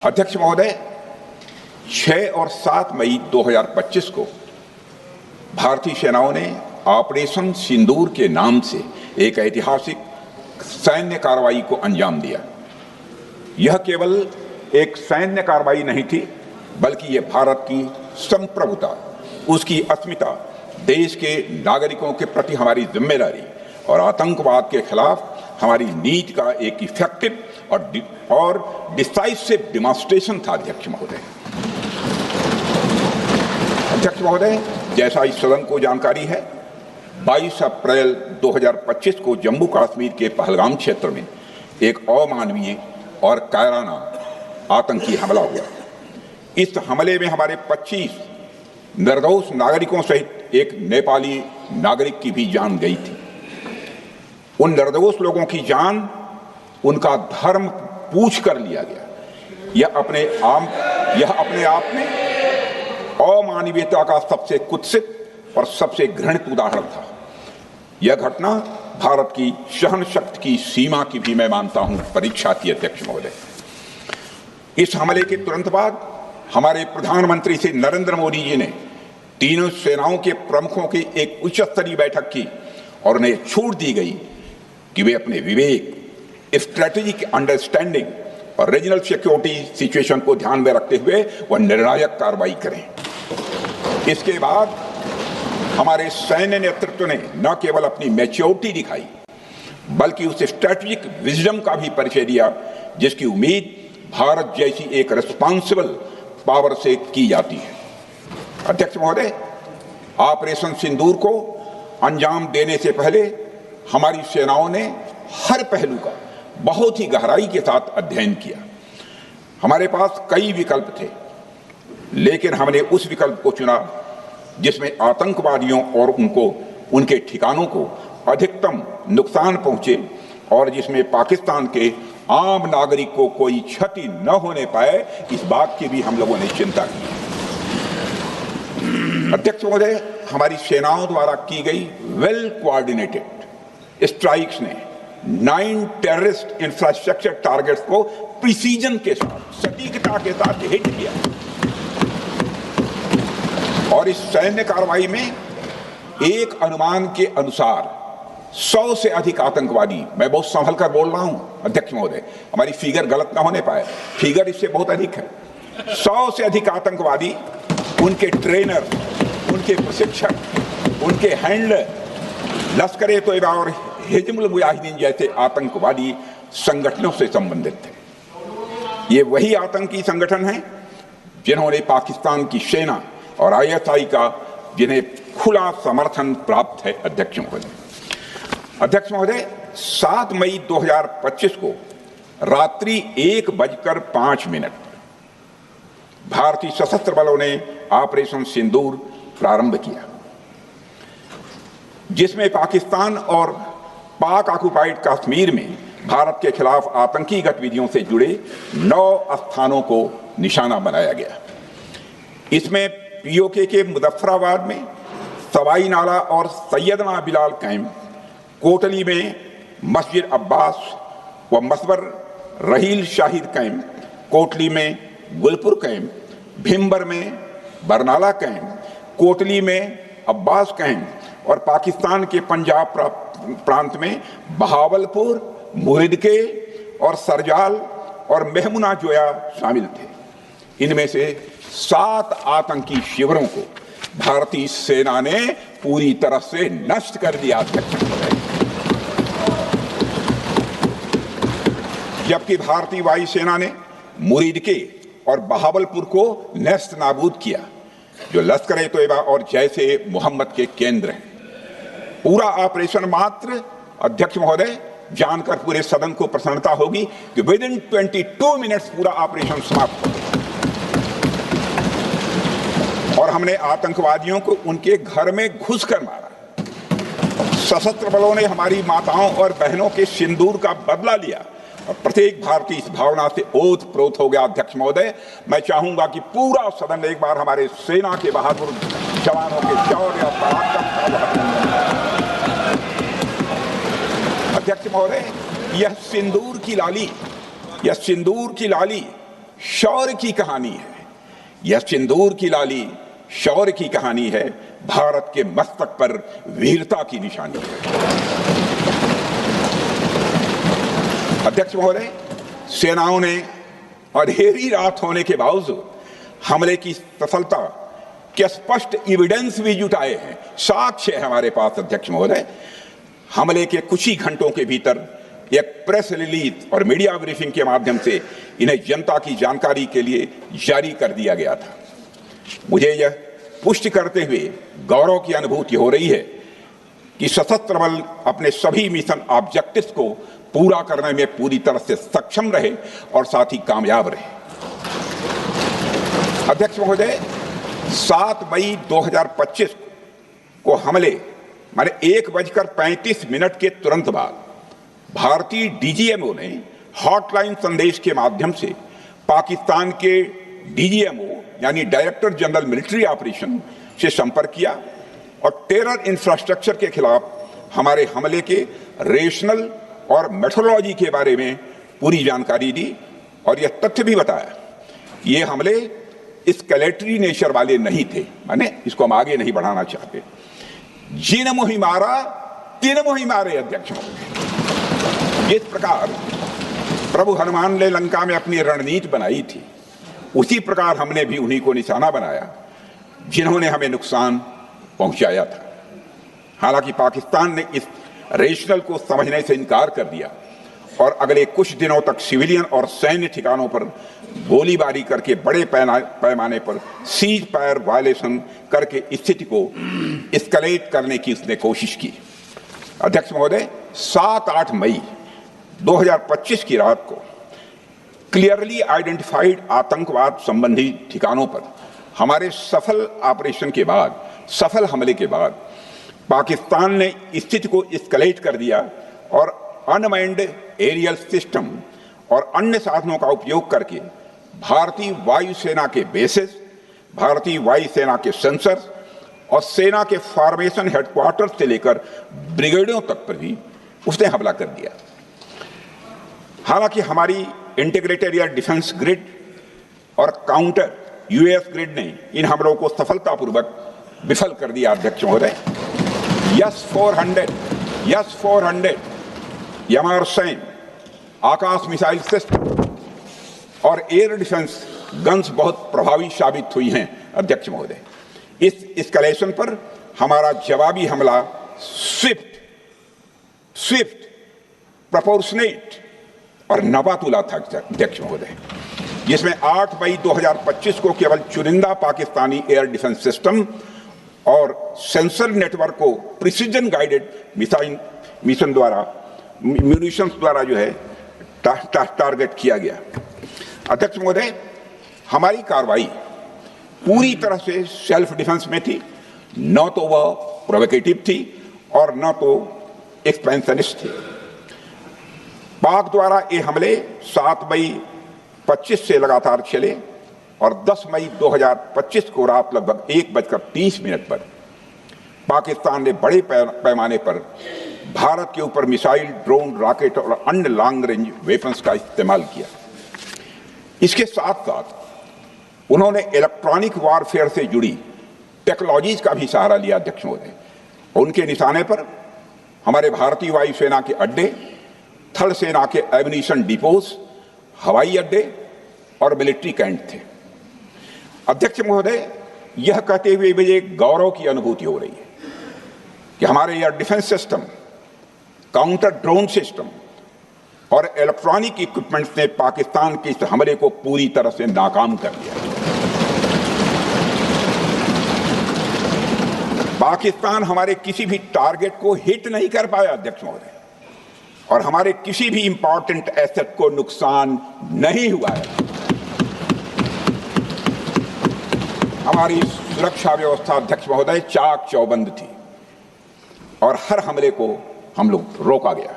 अध्यक्ष महोदय, 6 और 7 मई 2025 को भारतीय सेनाओं ने ऑपरेशन सिंदूर के नाम से एक ऐतिहासिक सैन्य कार्रवाई को अंजाम दिया। यह केवल एक सैन्य कार्रवाई नहीं थी, बल्कि यह भारत की संप्रभुता, उसकी अस्मिता, देश के नागरिकों के प्रति हमारी जिम्मेदारी और आतंकवाद के खिलाफ हमारी नीति का एक इफेक्टिव और डिसाइसिव डिमॉन्स्ट्रेशन था। अध्यक्ष महोदय, जैसा इस सदन को जानकारी है, 22 अप्रैल 2025 को जम्मू कश्मीर के पहलगाम क्षेत्र में एक अमानवीय और कायराना आतंकी हमला हुआ। इस हमले में हमारे 25 निर्दोष नागरिकों सहित एक नेपाली नागरिक की भी जान गई थी। उन निर्दोष लोगों की जान उनका धर्म पूछ कर लिया गया। यह अपने आप में अमानवीयता का सबसे कुत्सित और सबसे घृणित उदाहरण था। यह घटना भारत की सहन शक्ति की सीमा की भी मैं मानता हूं परीक्षा थी। अध्यक्ष महोदय, इस हमले के तुरंत बाद हमारे प्रधानमंत्री श्री नरेंद्र मोदी जी ने तीनों सेनाओं के प्रमुखों की एक उच्च स्तरीय बैठक की और उन्हें छूट दी गई कि वे अपने विवेक, स्ट्रेटेजिक अंडरस्टैंडिंग और रीजनल सिक्योरिटी सिचुएशन को ध्यान में रखते हुए वह निर्णायक कार्रवाई करें। इसके बाद हमारे सैन्य नेतृत्व ने न केवल अपनी मैच्योरिटी दिखाई, बल्कि उस स्ट्रेटेजिक विजडम का भी परिचय दिया जिसकी उम्मीद भारत जैसी एक रिस्पॉन्सिबल पावर से की जाती है। अध्यक्ष महोदय, ऑपरेशन सिंदूर को अंजाम देने से पहले हमारी सेनाओं ने हर पहलू का बहुत ही गहराई के साथ अध्ययन किया। हमारे पास कई विकल्प थे, लेकिन हमने उस विकल्प को चुना जिसमें आतंकवादियों और उनके ठिकानों को अधिकतम नुकसान पहुंचे और जिसमें पाकिस्तान के आम नागरिक को कोई क्षति न होने पाए, इस बात की भी हम लोगों ने चिंता की। अध्यक्ष महोदय, हमारी सेनाओं द्वारा की गई वेल कोऑर्डिनेटेड स्ट्राइक्स ने 9 टेररिस्ट इंफ्रास्ट्रक्चर टारगेट्स को प्रिसीजन के साथ, सटीकता के साथ हिट किया और इस सैन्य कार्रवाई में एक अनुमान के अनुसार 100 से अधिक आतंकवादी, मैं बहुत संभल कर बोल रहा हूं अध्यक्ष महोदय, हमारी फिगर गलत ना होने पाए, फिगर इससे बहुत अधिक है। 100 से अधिक आतंकवादी, उनके ट्रेनर, उनके प्रशिक्षक, उनके हैंडलर लश्कर-ए-तोयबा और हिजबुल मुजाहिदीन जैसे आतंकवादी संगठनों से संबंधित थे। ये वही आतंकी संगठन हैं जिन्होंने पाकिस्तान की सेना और ISI का जिन्हें खुला समर्थन प्राप्त है। अध्यक्ष महोदय, 7 मई 2025 को रात्रि 1:05 भारतीय सशस्त्र बलों ने ऑपरेशन सिंदूर प्रारंभ किया, जिसमें पाकिस्तान और पाक ऑक्युपाइड कश्मीर में भारत के खिलाफ आतंकी गतिविधियों से जुड़े 9 स्थानों को निशाना बनाया गया। इसमें POK के मुजफ्फराबाद में सवाई नाला और सैयदना बिलाल कैंप, कोटली में मस्जिद अब्बास व मसबर रहील शाहिद कैंप, कोटली में गुलपुर कैंप, भिम्बर में बरनाला कैंप, कोटली में अब्बास कैंप और पाकिस्तान के पंजाब प्रांत में बहावलपुर, मुरिदके और सरजाल और मेहमुना जोया शामिल थे। इनमें से 7 आतंकी शिविरों को भारतीय सेना ने पूरी तरह से नष्ट कर दिया, जबकि भारतीय वायुसेना ने मुरिदके और बहावलपुर को नेस्त नाबूद किया, जो लश्कर-ए-तोयबा और जैसे मोहम्मद के केंद्र हैं। पूरा ऑपरेशन मात्र, अध्यक्ष महोदय, जानकर पूरे सदन को प्रसन्नता होगी कि विदिन 22 मिनट्स पूरा ऑपरेशन समाप्त हो गया और हमने आतंकवादियों को उनके घर में घुसकर मारा। सशस्त्र बलों ने हमारी माताओं और बहनों के सिंदूर का बदला लिया और प्रत्येक भारतीय इस भावना से ओत-प्रोत हो गया। अध्यक्ष महोदय, मैं चाहूंगा कि पूरा सदन एक बार हमारे सेना के बहादुर जवानों के शौर्य और पराक्रम का। अध्यक्ष महोदय, यह सिंदूर की लाली शौर्य की कहानी है। यह सिंदूर की लाली शौर्य की कहानी है, भारत के मस्तक पर वीरता की निशानी है। अध्यक्ष महोदय, सेनाओं ने अंधेरी रात होने के बावजूद हमले की सफलता के स्पष्ट एविडेंस भी जुटाए हैं, साक्ष्य है हमारे पास। अध्यक्ष महोदय, हमले के कुछ ही घंटों के भीतर एक प्रेस रिलीज और मीडिया ब्रीफिंग के माध्यम से इन्हें जनता की जानकारी के लिए जारी कर दिया गया था। मुझे यह पुष्टि करते हुए गौरव की अनुभूति हो रही है कि सशस्त्र बल अपने सभी मिशन ऑब्जेक्टिव्स को पूरा करने में पूरी तरह से सक्षम रहे और साथ ही कामयाब रहे। अध्यक्ष महोदय, 7 मई 2025 को हमले माने 1:35 के तुरंत बाद भारतीय डीजीएमओ ने हॉटलाइन संदेश के माध्यम से पाकिस्तान के डीजीएमओ यानी डायरेक्टर जनरल मिलिट्री ऑपरेशन से संपर्क किया और टेरर इंफ्रास्ट्रक्चर के खिलाफ हमारे हमले के रेशनल और मेथोडोलॉजी के बारे में पूरी जानकारी दी और यह तथ्य भी बताया कि ये हमले एस्केलेटरी नेचर वाले नहीं थे, माने इसको हम आगे नहीं बढ़ाना चाहते। जिन मोहि मारा तीन मोहि मारे। अध्यक्ष महोदय, जिस प्रकार प्रभु हनुमान ने लंका में अपनी रणनीति बनाई थी, उसी प्रकार हमने भी उन्हीं को निशाना बनाया जिन्होंने हमें नुकसान पहुंचाया था। हालांकि पाकिस्तान ने इस रेशनल को समझने से इनकार कर दिया और अगले कुछ दिनों तक सिविलियन और सैन्य ठिकानों पर गोलीबारी करके बड़े पैमाने पर सीज फायर वायलेशन करके स्थिति को एस्केलेट करने की उसने कोशिश की। अध्यक्ष महोदय, 7-8 मई 2025 की रात को क्लियरली आइडेंटिफाइड आतंकवाद संबंधी ठिकानों पर हमारे सफल ऑपरेशन के बाद, सफल हमले के बाद पाकिस्तान ने स्थिति को एस्केलेट कर दिया और अनमैन्ड एरियल सिस्टम और अन्य साधनों का उपयोग करके भारतीय वायुसेना के बेसेस, भारतीय वायुसेना के सेंसर्स और सेना के फॉर्मेशन हेडक्वार्टर्स से लेकर ब्रिगेडों तक पर भी उसने हमला कर दिया। हालांकि हमारी इंटीग्रेटेड एयर डिफेंस ग्रिड और काउंटर यूएस ग्रिड ने इन हमलों को सफलतापूर्वक विफल कर दिया। अध्यक्ष महोदय, यस-400 यमारसैन आकाश मिसाइल सिस्टम और एयर डिफेंस गन्स बहुत प्रभावी साबित हुई हैं। अध्यक्ष महोदय, इस एस्केलेशन पर हमारा जवाबी हमला स्विफ्ट, प्रोपोर्शनेट और नवातुला था। अध्यक्ष महोदय, जिसमें 8 मई 2025 को केवल चुनिंदा पाकिस्तानी एयर डिफेंस सिस्टम और सेंसर नेटवर्क को प्रिसीजन गाइडेड मिशन द्वारा म्यूनिशंस द्वारा जो है टारगेट किया गया। अध्यक्ष महोदय, हमारी कार्रवाई पूरी तरह से सेल्फ डिफेंस में थी, न तो वह प्रोवोकेटिव थी और न तो एक्सपेंशनिस्ट थी। पाक द्वारा ये हमले 7 मई 25 से लगातार चले और 10 मई 2025 को रात लगभग 1:30 पर पाकिस्तान ने बड़े पैमाने पर भारत के ऊपर मिसाइल, ड्रोन, रॉकेट और अन्य लॉन्ग रेंज वेपन्स का इस्तेमाल किया। इसके साथ साथ उन्होंने इलेक्ट्रॉनिक वॉरफेयर से जुड़ी टेक्नोलॉजीज का भी सहारा लिया। अध्यक्ष महोदय, उनके निशाने पर हमारे भारतीय वायुसेना के अड्डे, थल सेना के एम्यूनिशन डिपोज, हवाई अड्डे और मिलिट्री कैंट थे। अध्यक्ष महोदय, यह कहते हुए मुझे गौरव की अनुभूति हो रही है कि हमारे air defence system, counter drone system और इलेक्ट्रॉनिक इक्विपमेंट्स ने पाकिस्तान के इस हमले को पूरी तरह से नाकाम कर दिया। पाकिस्तान हमारे किसी भी टारगेट को हिट नहीं कर पाया। अध्यक्ष महोदय, और हमारे किसी भी इंपॉर्टेंट एसेट को नुकसान नहीं हुआ है। हमारी सुरक्षा व्यवस्था अध्यक्ष महोदय चाक चौबंद थी और हर हमले को हम लोग रोका गया।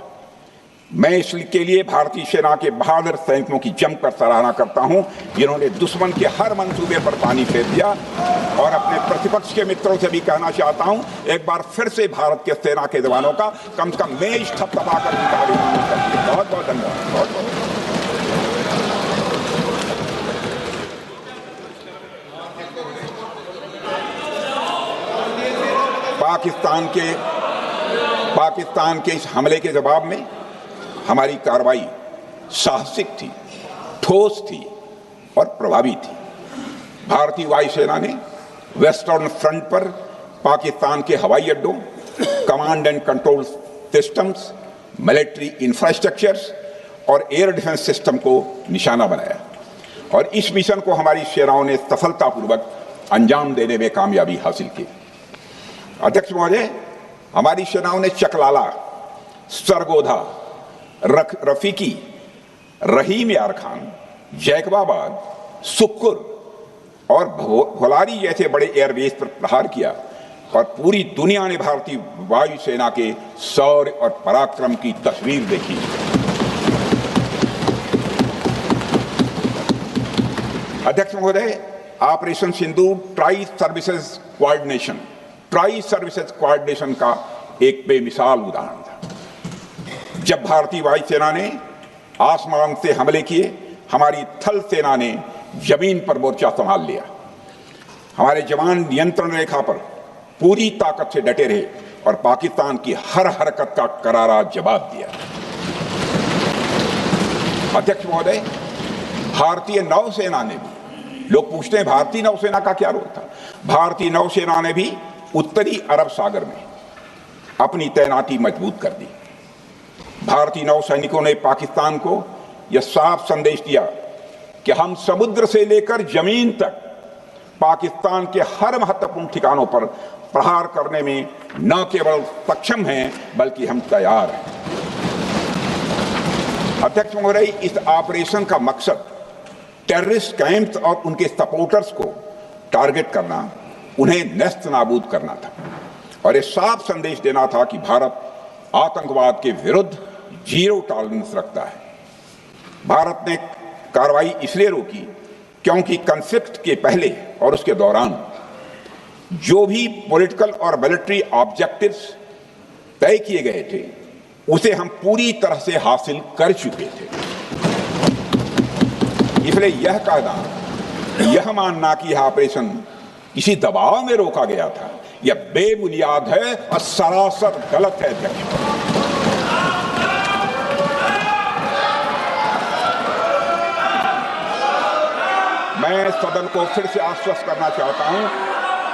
मैं इसके लिए भारतीय सेना के बहादुर सैनिकों की जमकर सराहना करता हूं, जिन्होंने दुश्मन के हर मंसूबे पर पानी फेर दिया। और अपने प्रतिपक्ष के मित्रों से भी कहना चाहता हूं, एक बार फिर से भारत के सेना के जवानों का कम से कम मेज थपथपाकर उनका अभिनंदन करिए। बहुत बहुत धन्यवाद। बहुत बहुत पाकिस्तान के इस हमले के जवाब में हमारी कार्रवाई साहसिक थी, ठोस थी और प्रभावी थी। भारतीय वायुसेना ने वेस्टर्न फ्रंट पर पाकिस्तान के हवाई अड्डों, command and control systems, military infrastructures और एयर डिफेंस सिस्टम को निशाना बनाया और इस मिशन को हमारी सेनाओं ने सफलतापूर्वक अंजाम देने में कामयाबी हासिल की। अध्यक्ष महोदय, हमारी सेनाओं ने चकलाला, सरगोधा, रफीकी, रहीम यार खान, जैकबाबाद, सुक्कुर और भोलारी जैसे बड़े एयरबेस पर प्रहार किया और पूरी दुनिया ने भारतीय वायुसेना के शौर्य और पराक्रम की तस्वीर देखी। अध्यक्ष महोदय, ऑपरेशन सिंदूर ट्राई सर्विसेज कोऑर्डिनेशन का एक बेमिसाल उदाहरण था। जब भारतीय वायुसेना ने आसमान से हमले किए, हमारी थल सेना ने जमीन पर मोर्चा संभाल लिया। हमारे जवान नियंत्रण रेखा पर पूरी ताकत से डटे रहे और पाकिस्तान की हर हरकत का करारा जवाब दिया। अध्यक्ष महोदय, भारतीय नौसेना ने भी, लोग पूछते हैं भारतीय नौसेना का क्या रोल था, भारतीय नौसेना ने भी उत्तरी अरब सागर में अपनी तैनाती मजबूत कर दी। भारतीय नौसैनिकों ने पाकिस्तान को यह साफ संदेश दिया कि हम समुद्र से लेकर जमीन तक पाकिस्तान के हर महत्वपूर्ण ठिकानों पर प्रहार करने में न केवल सक्षम हैं बल्कि हम तैयार हैं। अध्यक्ष महोदय, इस ऑपरेशन का मकसद टेररिस्ट कैंप्स और उनके सपोर्टर्स को टारगेट करना, उन्हें नेस्त नाबूद करना था और यह साफ संदेश देना था कि भारत आतंकवाद के विरुद्ध जीरो टॉलरेंस रखता है। भारत ने कार्रवाई इसलिए रोकी क्योंकि कॉन्फ्लिक्ट के पहले और उसके दौरान जो भी पॉलिटिकल और मिलिट्री ऑब्जेक्टिव्स तय किए गए थे उसे हम पूरी तरह से हासिल कर चुके थे। इसलिए यह कहना, यह मानना कि यह ऑपरेशन किसी दबाव में रोका गया था, यह बेबुनियाद है और सरासर गलत है। अध्यक्ष, मैं सदन को फिर से आश्वस्त करना चाहता हूं,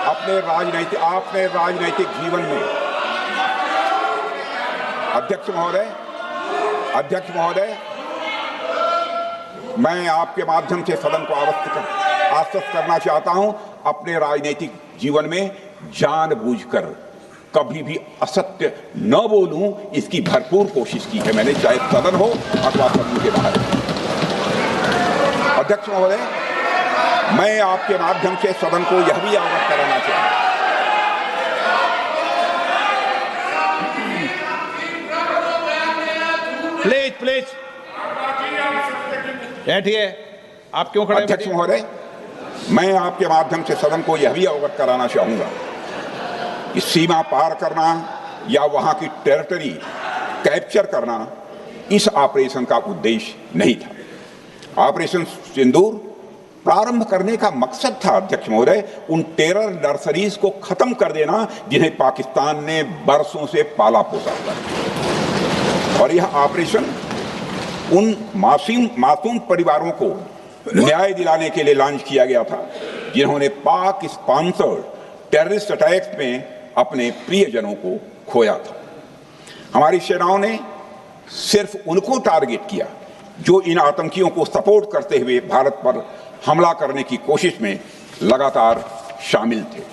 अपने राजनीतिक जीवन में अध्यक्ष महोदय, मैं आपके माध्यम से सदन को आश्वस्त करना चाहता हूं, अपने राजनीतिक जीवन में जानबूझकर कभी भी असत्य न बोलूं, इसकी भरपूर कोशिश की है मैंने, चाहे सदन हो अथवा सदन के बाहर। अध्यक्ष महोदय, मैं आपके माध्यम से सदन को यह भी अवगत कराना चाहता हूं, प्लीज बैठिए। आप क्यों खड़े? अध्यक्ष महोदय, मैं आपके माध्यम से सदन को यह भी अवगत कराना चाहूंगा कि सीमा पार करना या वहां की टेरिटरी कैप्चर करना इस ऑपरेशन का उद्देश्य नहीं था। ऑपरेशन सिंदूर प्रारंभ करने का मकसद था अध्यक्ष महोदय, उन टेरर नर्सरीज को खत्म कर देना जिन्हें पाकिस्तान ने बरसों से पाला पोसा था। और यह ऑपरेशन उन मासूम परिवारों को न्याय दिलाने के लिए लॉन्च किया गया था जिन्होंने पाक स्पॉन्सर्ड टेररिस्ट अटैक्स में अपने प्रियजनों को खोया था। हमारी सेनाओं ने सिर्फ उनको टारगेट किया जो इन आतंकियों को सपोर्ट करते हुए भारत पर हमला करने की कोशिश में लगातार शामिल थे।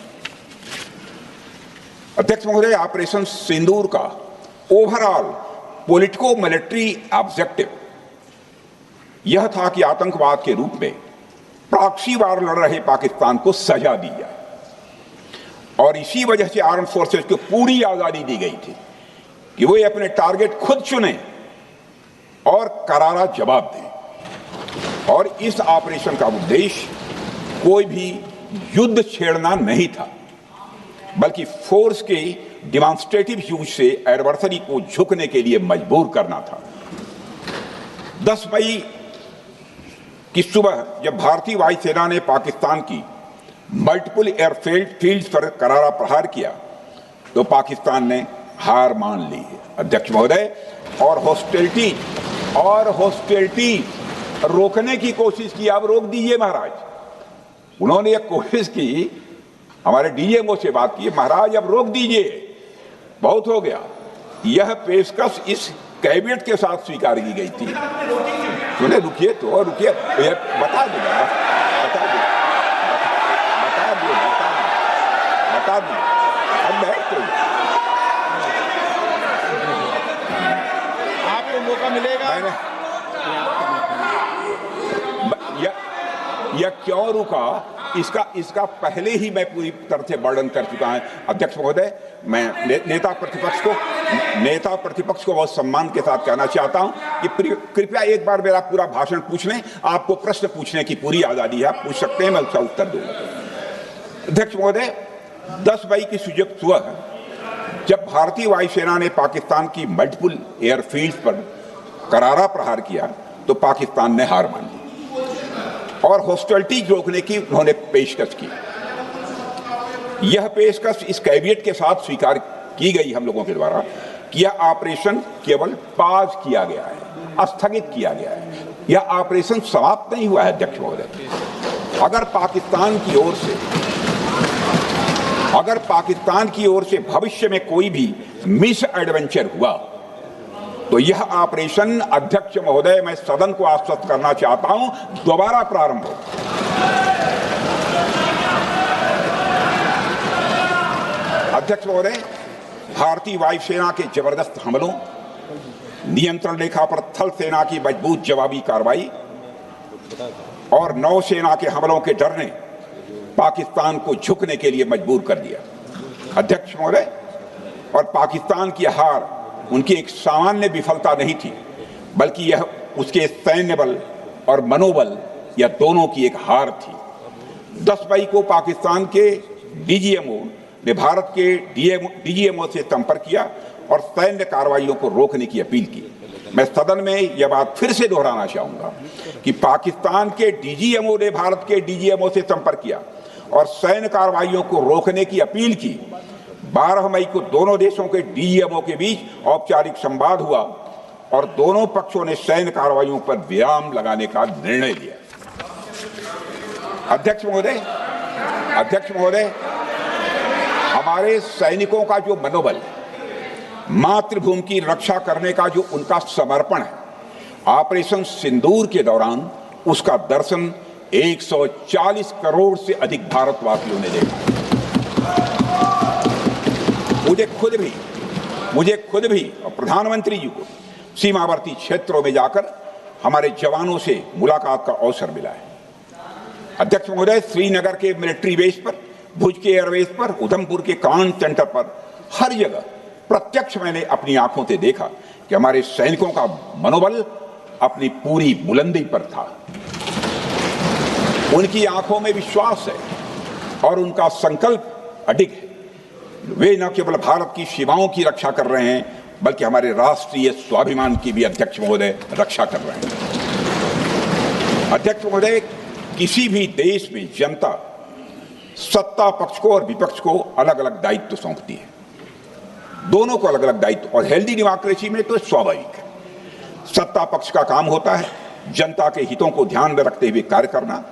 अध्यक्ष महोदय, ऑपरेशन सिंदूर का ओवरऑल पॉलिटिको मिलिट्री ऑब्जेक्टिव यह था कि आतंकवाद के रूप में प्रॉक्सी वार लड़ रहे पाकिस्तान को सजा दी जाए और इसी वजह से आर्म फोर्सेज को पूरी आजादी दी गई थी कि वो अपने टारगेट खुद चुने और करारा जवाब दें। और इस ऑपरेशन का उद्देश्य कोई भी युद्ध छेड़ना नहीं था, बल्कि फोर्स के डिमॉन्स्ट्रेटिव यूज से एडवर्सरी को झुकने के लिए मजबूर करना था। 10 मई की सुबह जब भारतीय वायुसेना ने पाकिस्तान की मल्टीपल एयरफील्ड्स पर करारा प्रहार किया तो पाकिस्तान ने हार मान ली है अध्यक्ष महोदय। और हॉस्टिलिटी रोकने की कोशिश की, अब रोक दीजिए महाराज। उन्होंने एक कोशिश की, हमारे डीएमओ से बात की, महाराज अब रोक दीजिए, बहुत हो गया। यह पेशकश इस कैबिनेट के साथ स्वीकार की गई थी। सुने, रुकिए तो रुकिए, बता दूंगा, अब बैठ तो आपको मौका मिलेगा। यह क्यों रुका, इसका पहले ही मैं पूरी तरह से वर्णन कर चुका हूं अध्यक्ष महोदय। मैं नेता प्रतिपक्ष को बहुत सम्मान के साथ कहना चाहता हूं कि कृपया एक बार मेरा पूरा भाषण पूछ लें। आपको प्रश्न पूछने की पूरी आजादी है, आप पूछ सकते हैं, मैं उसका उत्तर दूंगा। अध्यक्ष महोदय, 10 मई की सुबह जब भारतीय वायुसेना ने पाकिस्तान की मल्टीपल एयरफील्ड्स पर करारा प्रहार किया तो पाकिस्तान ने हार मान ली और हॉस्टिलिटी रोकने की उन्होंने पेशकश की। यह पेशकश इस कैबिनेट के साथ स्वीकार की गई हम लोगों के द्वारा कि यह ऑपरेशन केवल पाज किया गया है, स्थगित किया गया है। यह ऑपरेशन समाप्त नहीं हुआ है अध्यक्ष महोदय। अगर पाकिस्तान की ओर से भविष्य में कोई भी मिस एडवेंचर हुआ तो यह ऑपरेशन अध्यक्ष महोदय, मैं सदन को आश्वस्त करना चाहता हूं, दोबारा प्रारंभ हो। अध्यक्ष महोदय, भारतीय वायुसेना के जबरदस्त हमलों, नियंत्रण रेखा पर थल सेना की मजबूत जवाबी कार्रवाई और नौसेना के हमलों के डर ने पाकिस्तान को झुकने के लिए मजबूर कर दिया अध्यक्ष महोदय। और पाकिस्तान की हार उनकी एक सामान्य विफलता नहीं थी, बल्कि यह उसके सैन्य बल और मनोबल या दोनों की एक हार थी। 10 मई को पाकिस्तान के डीजीएमओ ने भारत के डीजीएमओ से संपर्क किया और सैन्य कार्रवाइयों को रोकने की अपील की। मैं सदन में यह बात फिर से दोहराना चाहूंगा कि पाकिस्तान के डीजीएमओ ने भारत के डीजीएमओ से संपर्क किया और सैन्य कार्रवाइयों को रोकने की अपील की। 12 मई को दोनों देशों के डीजीएमओ के बीच औपचारिक संवाद हुआ और दोनों पक्षों ने सैन्य कार्रवाइयों पर विराम लगाने का निर्णय लिया। अध्यक्ष महोदय, हमारे सैनिकों का जो मनोबल, मातृभूमि की रक्षा करने का जो उनका समर्पण है, ऑपरेशन सिंदूर के दौरान उसका दर्शन 140 करोड़ से अधिक भारतवासियों ने देखा। मुझे खुद भी और प्रधानमंत्री जी को सीमावर्ती क्षेत्रों में जाकर हमारे जवानों से मुलाकात का अवसर मिला है। अध्यक्ष महोदय, श्रीनगर के मिलिट्री बेस पर, भुज के एयरबेस पर, उधमपुर के कमांड सेंटर पर, हर जगह प्रत्यक्ष मैंने अपनी आंखों से देखा कि हमारे सैनिकों का मनोबल अपनी पूरी बुलंदी पर था। उनकी आंखों में विश्वास है और उनका संकल्प अडिग है। वे न केवल भारत की सीमाओं की रक्षा कर रहे हैं, बल्कि हमारे राष्ट्रीय स्वाभिमान की भी अध्यक्ष महोदय रक्षा कर रहे हैं। अध्यक्ष महोदय, किसी भी देश में जनता सत्ता पक्ष को और विपक्ष को अलग अलग दायित्व सौंपती है, दोनों को अलग अलग दायित्व, और हेल्दी डेमोक्रेसी में तो स्वाभाविक है। सत्ता पक्ष का काम होता है जनता के हितों को ध्यान में रखते हुए कार्य करना,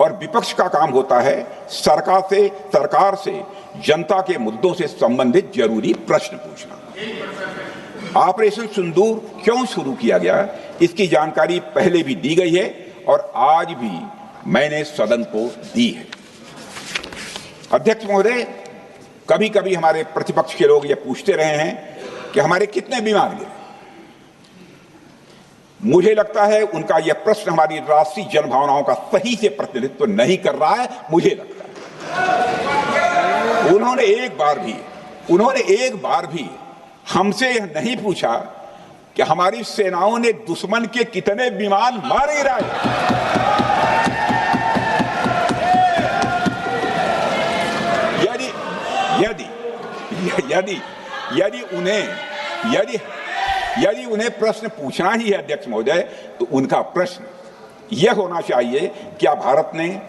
और विपक्ष का काम होता है सरकार से जनता के मुद्दों से संबंधित जरूरी प्रश्न पूछना। ऑपरेशन सिंदूर क्यों शुरू किया गया, इसकी जानकारी पहले भी दी गई है और आज भी मैंने सदन को दी है। अध्यक्ष महोदय, कभी कभी हमारे प्रतिपक्ष के लोग ये पूछते रहे हैं कि हमारे कितने विमान गिरे। मुझे लगता है उनका यह प्रश्न हमारी राष्ट्रीय जनभावनाओं का सही से प्रतिनिधित्व नहीं कर रहा है। मुझे लगता है उन्होंने एक बार भी हमसे यह नहीं पूछा कि हमारी सेनाओं ने दुश्मन के कितने विमान मार गिराए। यदि उन्हें प्रश्न पूछना ही है अध्यक्ष महोदय, तो उनका प्रश्न यह होना चाहिए, क्या भारत ने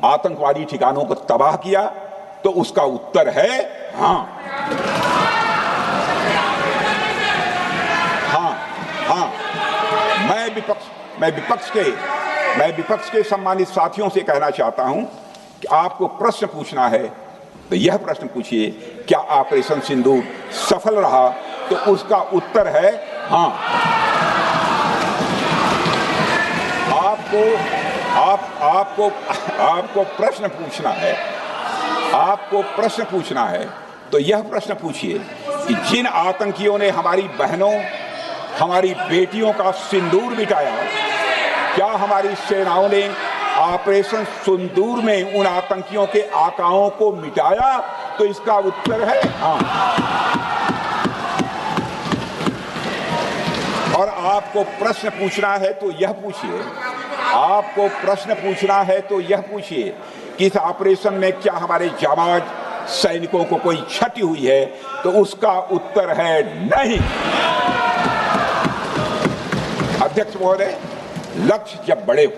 आतंकवादी ठिकानों को तबाह किया? तो उसका उत्तर है हाँ हाँ हाँ, मैं विपक्ष के सम्मानित साथियों से कहना चाहता हूं कि आपको प्रश्न पूछना है तो यह प्रश्न पूछिए, क्या ऑपरेशन सिंदूर सफल रहा? तो उसका उत्तर है हाँ। आपको प्रश्न पूछना है, आपको प्रश्न पूछना है तो यह प्रश्न पूछिए कि जिन आतंकियों ने हमारी बहनों, हमारी बेटियों का सिंदूर मिटाया, क्या हमारी सेनाओं ने ऑपरेशन सिंदूर में उन आतंकियों के आकाओं को मिटाया? तो इसका उत्तर है हाँ। और आपको प्रश्न पूछना है तो यह पूछिए, आपको प्रश्न पूछना है तो यह पूछिए कि इस ऑपरेशन में क्या हमारे जाबाज सैनिकों को कोई क्षति हुई है? तो उसका उत्तर है नहीं। अध्यक्ष महोदय, लक्ष्य जब बड़े हो,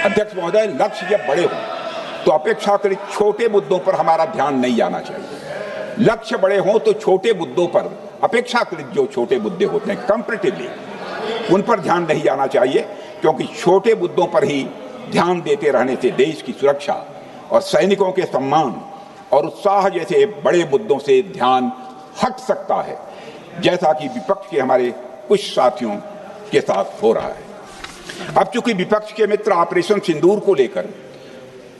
अध्यक्ष महोदय, लक्ष्य जब बड़े हो तो अपेक्षाकृत छोटे मुद्दों पर हमारा ध्यान नहीं जाना चाहिए। लक्ष्य बड़े हों तो छोटे मुद्दों पर, अपेक्षाकृत जो छोटे मुद्दे होते हैं कंपैरेटिवली, उन पर ध्यान नहीं जाना चाहिए, क्योंकि छोटे मुद्दों पर ही ध्यान देते रहने से देश की सुरक्षा और सैनिकों के सम्मान और उत्साह जैसे बड़े मुद्दों से ध्यान हट सकता है, जैसा कि विपक्ष के हमारे कुछ साथियों के साथ हो रहा है। अब चूंकि विपक्ष के मित्र ऑपरेशन सिंदूर को लेकर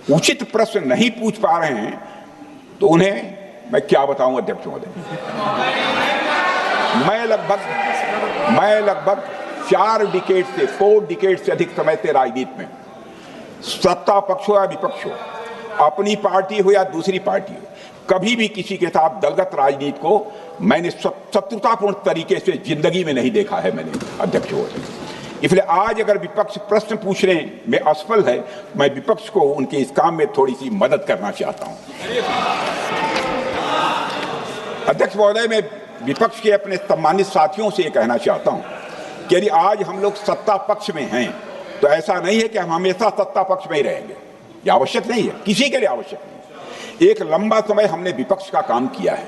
उचित प्रश्न नहीं पूछ पा रहे हैं, तो उन्हें मैं क्या बताऊं अध्यक्ष महोदय। मैं लगभग 4 डिकेड से अधिक समय से राजनीति में, सत्ता पक्ष हो या विपक्ष हो, अपनी पार्टी हो या दूसरी पार्टी हो, कभी भी किसी के साथ दलगत राजनीति को मैंने शत्रुतापूर्ण तरीके से जिंदगी में नहीं देखा है मैंने अध्यक्ष महोदय। इसलिए आज अगर विपक्ष प्रश्न पूछने में असफल है, मैं विपक्ष को उनके इस काम में थोड़ी सी मदद करना चाहता हूं। अध्यक्ष महोदय, मैं विपक्ष के अपने सम्मानित साथियों से कहना चाहता हूं कि यदि आज हम लोग सत्ता पक्ष में हैं तो ऐसा नहीं है कि हम हमेशा सत्ता पक्ष में ही रहेंगे। यह आवश्यक नहीं है, किसी के लिए आवश्यक नहीं। एक लंबा समय हमने विपक्ष का काम किया है,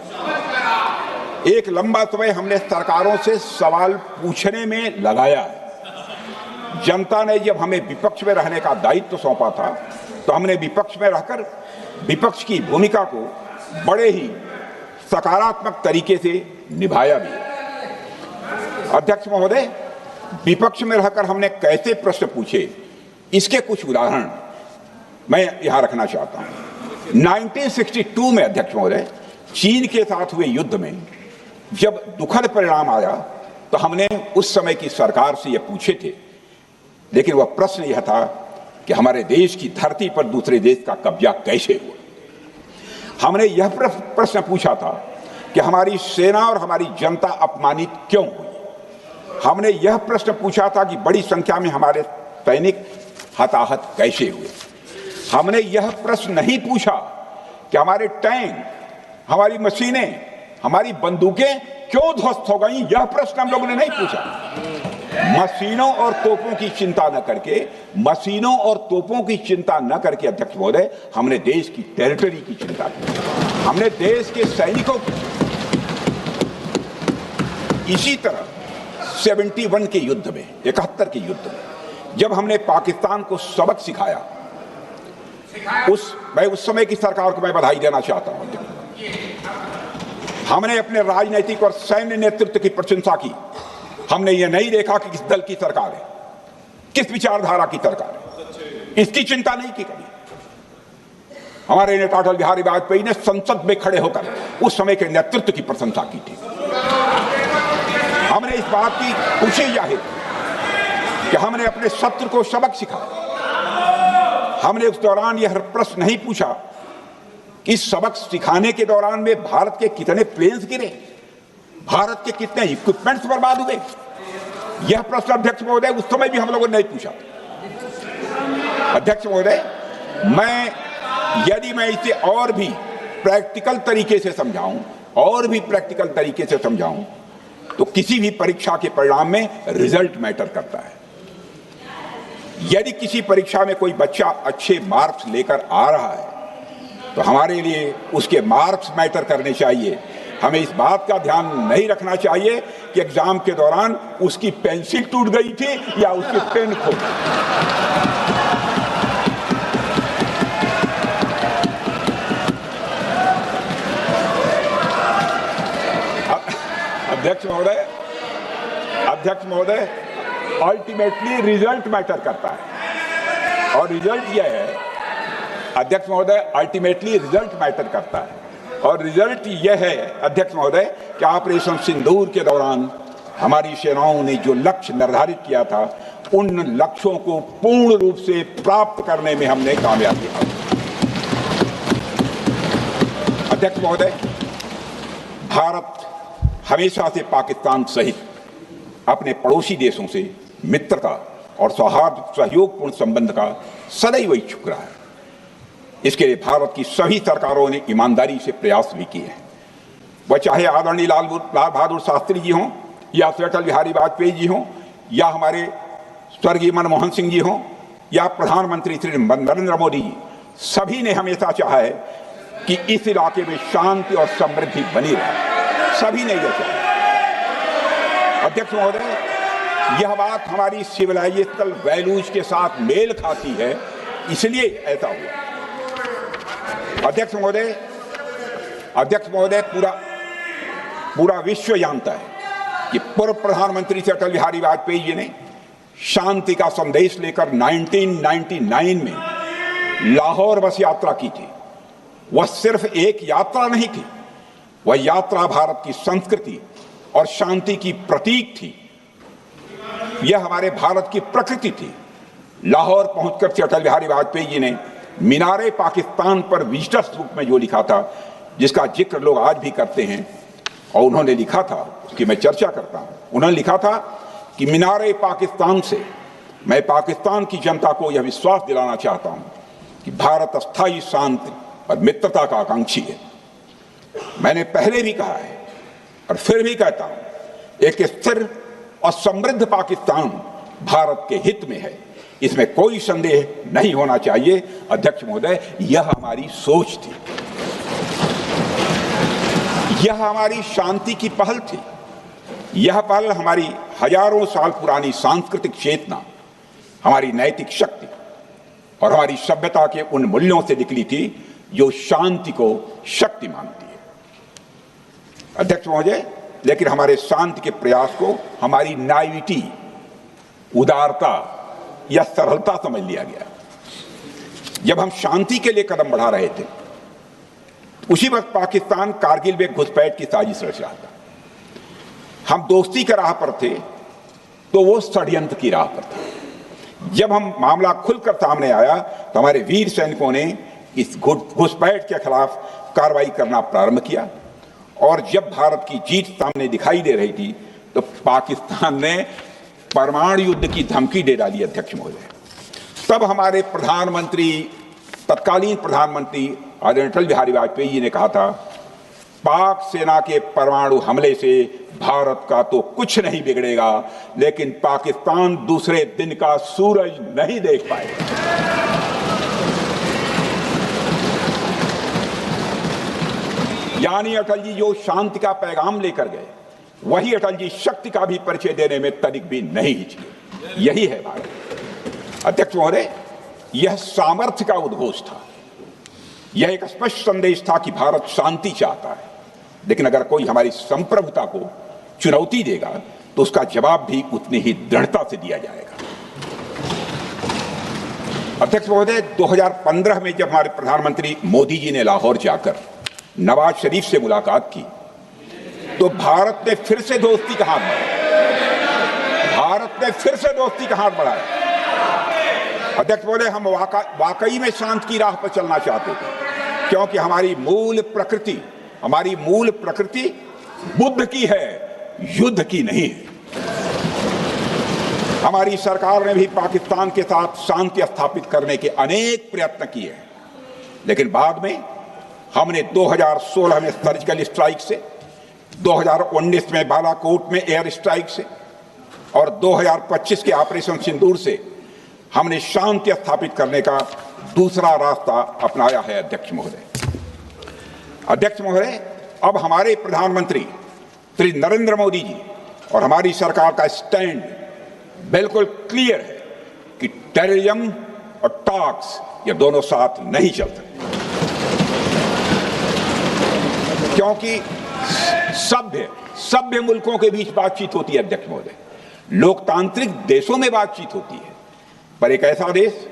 एक लंबा समय हमने सरकारों से सवाल पूछने में लगाया है। जनता ने जब हमें विपक्ष में रहने का दायित्व सौंपा था तो हमने विपक्ष में रहकर विपक्ष की भूमिका को बड़े ही सकारात्मक तरीके से निभाया भी। अध्यक्ष महोदय, विपक्ष में रहकर हमने कैसे प्रश्न पूछे, इसके कुछ उदाहरण मैं यहां रखना चाहता हूं। 1962 में अध्यक्ष महोदय, चीन के साथ हुए युद्ध में जब दुखद परिणाम आया तो हमने उस समय की सरकार से यह पूछे थे, लेकिन वह प्रश्न यह था कि हमारे देश की धरती पर दूसरे देश का कब्जा कैसे हुआ। हमने यह प्रश्न पूछा था कि हमारी सेना और हमारी जनता अपमानित क्यों हुई। हमने यह प्रश्न पूछा था कि बड़ी संख्या में हमारे सैनिक हताहत कैसे हुए। हमने यह प्रश्न नहीं पूछा कि हमारे टैंक, हमारी मशीनें, हमारी बंदूकें क्यों ध्वस्त हो गई। यह प्रश्न हम लोगों ने नहीं पूछा। मशीनों और तोपों की चिंता न करके, मशीनों और तोपों की चिंता न करके अध्यक्ष महोदय, हमने देश की टेरिटरी की चिंता की, हमने देश के सैनिकों की। इसी तरह 71 के युद्ध में, 71 के युद्ध में जब हमने पाकिस्तान को सबक सिखाया, उस समय की सरकार को मैं बधाई देना चाहता हूं। हमने अपने राजनीतिक और सैन्य नेतृत्व की प्रशंसा की। हमने ये नहीं देखा कि किस दल की सरकार है, किस विचारधारा की सरकार है, इसकी चिंता नहीं की कभी। हमारे नेता अटल बिहारी वाजपेयी ने संसद में खड़े होकर उस समय के नेतृत्व की प्रशंसा की थी। हमने इस बात की खुशी जाहिर कि हमने अपने शत्रु को सबक सिखाया। हमने उस दौरान यह प्रश्न नहीं पूछा कि इस सबक सिखाने के दौरान में भारत के कितने प्लेन्स गिरे, भारत के कितने इक्विपमेंट्स बर्बाद हुए। यह प्रश्न अध्यक्ष महोदय उस समय भी हम लोगों ने नहीं पूछा। अध्यक्ष महोदय, यदि मैं इसे और भी प्रैक्टिकल तरीके से समझाऊं, तो किसी भी परीक्षा के परिणाम में रिजल्ट मैटर करता है। यदि किसी परीक्षा में कोई बच्चा अच्छे मार्क्स लेकर आ रहा है तो हमारे लिए उसके मार्क्स मैटर करने चाहिए। हमें इस बात का ध्यान नहीं रखना चाहिए कि एग्जाम के दौरान उसकी पेंसिल टूट गई थी या उसकी पेन खो गई। अध्यक्ष महोदय, अल्टीमेटली रिजल्ट मैटर करता है और रिजल्ट यह है, अध्यक्ष महोदय, अल्टीमेटली रिजल्ट मैटर करता है और रिजल्ट यह है अध्यक्ष महोदय कि ऑपरेशन सिंदूर के दौरान हमारी सेनाओं ने जो लक्ष्य निर्धारित किया था उन लक्ष्यों को पूर्ण रूप से प्राप्त करने में हमने कामयाबी हासिल की। अध्यक्ष महोदय, भारत हमेशा से पाकिस्तान सहित अपने पड़ोसी देशों से मित्रता और सौहार्द सहयोगपूर्ण संबंध का सदैव इच्छुक रहा है। इसके लिए भारत की सभी सरकारों ने ईमानदारी से प्रयास भी किए हैं। वह चाहे आदरणीय लाल बहादुर शास्त्री जी हों या अटल बिहारी वाजपेयी जी हों या हमारे स्वर्गीय मनमोहन सिंह जी हों या प्रधानमंत्री श्री नरेंद्र मोदी जी, सभी ने हमेशा चाहा है कि इस इलाके में शांति और समृद्धि बनी रहे। सभी ने यह चाहा। अध्यक्ष महोदय, यह बात हमारी सिविलाइजेशनल वैल्यूज के साथ मेल खाती है, इसलिए ऐसा हुआ। अध्यक्ष महोदय, पूरा विश्व जानता है कि पूर्व प्रधानमंत्री से अटल बिहारी वाजपेयी जी ने शांति का संदेश लेकर 1999 में लाहौर बस यात्रा की थी। वह सिर्फ एक यात्रा नहीं थी, वह यात्रा भारत की संस्कृति और शांति की प्रतीक थी। यह हमारे भारत की प्रकृति थी। लाहौर पहुंचकर से अटल बिहारी वाजपेयी जी ने मीनारे पाकिस्तान पर विजिटर्स बुक में जो लिखा था, जिसका जिक्र लोग आज भी करते हैं, और उन्होंने लिखा था, उसकी मैं चर्चा करता हूं। उन्होंने लिखा था कि मीनारे पाकिस्तान से मैं पाकिस्तान की जनता को यह विश्वास दिलाना चाहता हूं कि भारत अस्थायी शांति और मित्रता का आकांक्षी है। मैंने पहले भी कहा है और फिर भी कहता हूं, एक स्थिर और समृद्ध पाकिस्तान भारत के हित में है, इसमें कोई संदेह नहीं होना चाहिए। अध्यक्ष महोदय, यह हमारी सोच थी, यह हमारी शांति की पहल थी। यह पहल हमारी हजारों साल पुरानी सांस्कृतिक चेतना, हमारी नैतिक शक्ति और हमारी सभ्यता के उन मूल्यों से निकली थी जो शांति को शक्ति मानती है। अध्यक्ष महोदय, लेकिन हमारे शांति के प्रयास को हमारी नाइविटी, उदारता या सरलता समझ लिया गया। जब हम शांति के लिए कदम बढ़ा रहे थे, उसी वक्त पाकिस्तान कारगिल में घुसपैठ की साजिश रच रहा था। हम दोस्ती की राह पर थे तो वो षड्यंत्र की राह पर था। जब हम मामला खुलकर सामने आया तो हमारे वीर सैनिकों ने इस घुसपैठ के खिलाफ कार्रवाई करना प्रारंभ किया, और जब भारत की जीत सामने दिखाई दे रही थी तो पाकिस्तान ने परमाणु युद्ध की धमकी दे डाली। अध्यक्ष महोदय, तब हमारे प्रधानमंत्री, तत्कालीन प्रधानमंत्री आदरणीय अटल बिहारी वाजपेयी जी ने कहा था, पाक सेना के परमाणु हमले से भारत का तो कुछ नहीं बिगड़ेगा, लेकिन पाकिस्तान दूसरे दिन का सूरज नहीं देख पाएगा। यानी अटल जी जो शांति का पैगाम लेकर गए, वही अटल जी शक्ति का भी परिचय देने में तनिक भी नहीं हिचके। यही है भारत। अध्यक्ष महोदय, यह सामर्थ्य का उद्घोष था। यह एक स्पष्ट संदेश था कि भारत शांति चाहता है, लेकिन अगर कोई हमारी संप्रभुता को चुनौती देगा तो उसका जवाब भी उतनी ही दृढ़ता से दिया जाएगा। अध्यक्ष महोदय, 2015 में जब हमारे प्रधानमंत्री मोदी जी ने लाहौर जाकर नवाज शरीफ से मुलाकात की तो भारत ने फिर से दोस्ती का हाथ बढ़ाया। अध्यक्ष महोदय, हम वाकई में शांति की राह पर चलना चाहते थे, क्योंकि हमारी मूल प्रकृति बुद्ध की है, युद्ध की नहीं है। हमारी सरकार ने भी पाकिस्तान के साथ शांति स्थापित करने के अनेक प्रयत्न किए हैं, लेकिन बाद में हमने 2016 में सर्जिकल स्ट्राइक से, 2019 में बालाकोट में एयर स्ट्राइक से और 2025 के ऑपरेशन सिंदूर से हमने शांति स्थापित करने का दूसरा रास्ता अपनाया है। अध्यक्ष महोदय, अध्यक्ष महोदय, अब हमारे प्रधानमंत्री श्री नरेंद्र मोदी जी और हमारी सरकार का स्टैंड बिल्कुल क्लियर है कि टेररिज्म और टॉक्स ये दोनों साथ नहीं चल सकते, क्योंकि सभ्य मुल्कों के बीच बातचीत होती है अध्यक्ष महोदय, लोकतांत्रिक देशों में बातचीत होती है, पर एक ऐसा देश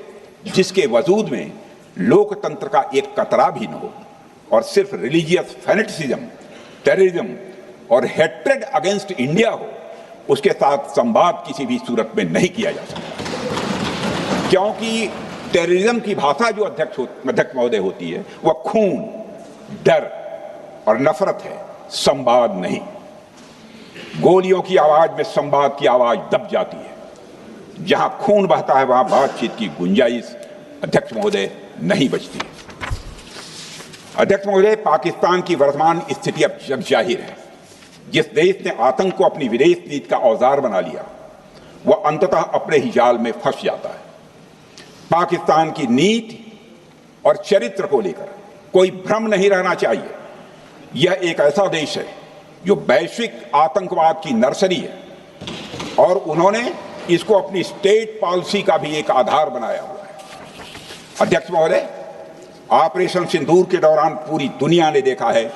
जिसके वजूद में लोकतंत्र का एक कतरा भी न हो और सिर्फ रिलीजियस फैनेटिसिज्म, टेररिज्म और हेट्रेड अगेंस्ट इंडिया हो, उसके साथ संवाद किसी भी सूरत में नहीं किया जा सकता, क्योंकि टेररिज्म की भाषा जो अध्यक्ष महोदय होती है वह खून, डर और नफरत है, संवाद नहीं। गोलियों की आवाज में संवाद की आवाज दब जाती है। जहां खून बहता है वहां बातचीत की गुंजाइश अध्यक्ष महोदय नहीं बचती। अध्यक्ष महोदय, पाकिस्तान की वर्तमान स्थिति अब जग जाहिर है। जिस देश ने आतंक को अपनी विदेश नीति का औजार बना लिया वह अंततः अपने ही जाल में फंस जाता है। पाकिस्तान की नीति और चरित्र को लेकर कोई भ्रम नहीं रहना चाहिए। यह एक ऐसा देश है जो वैश्विक आतंकवाद की नर्सरी है और उन्होंने इसको अपनी स्टेट पॉलिसी का भी एक आधार बनाया हुआ है। अध्यक्ष महोदय, ऑपरेशन सिंदूर के दौरान पूरी दुनिया ने देखा है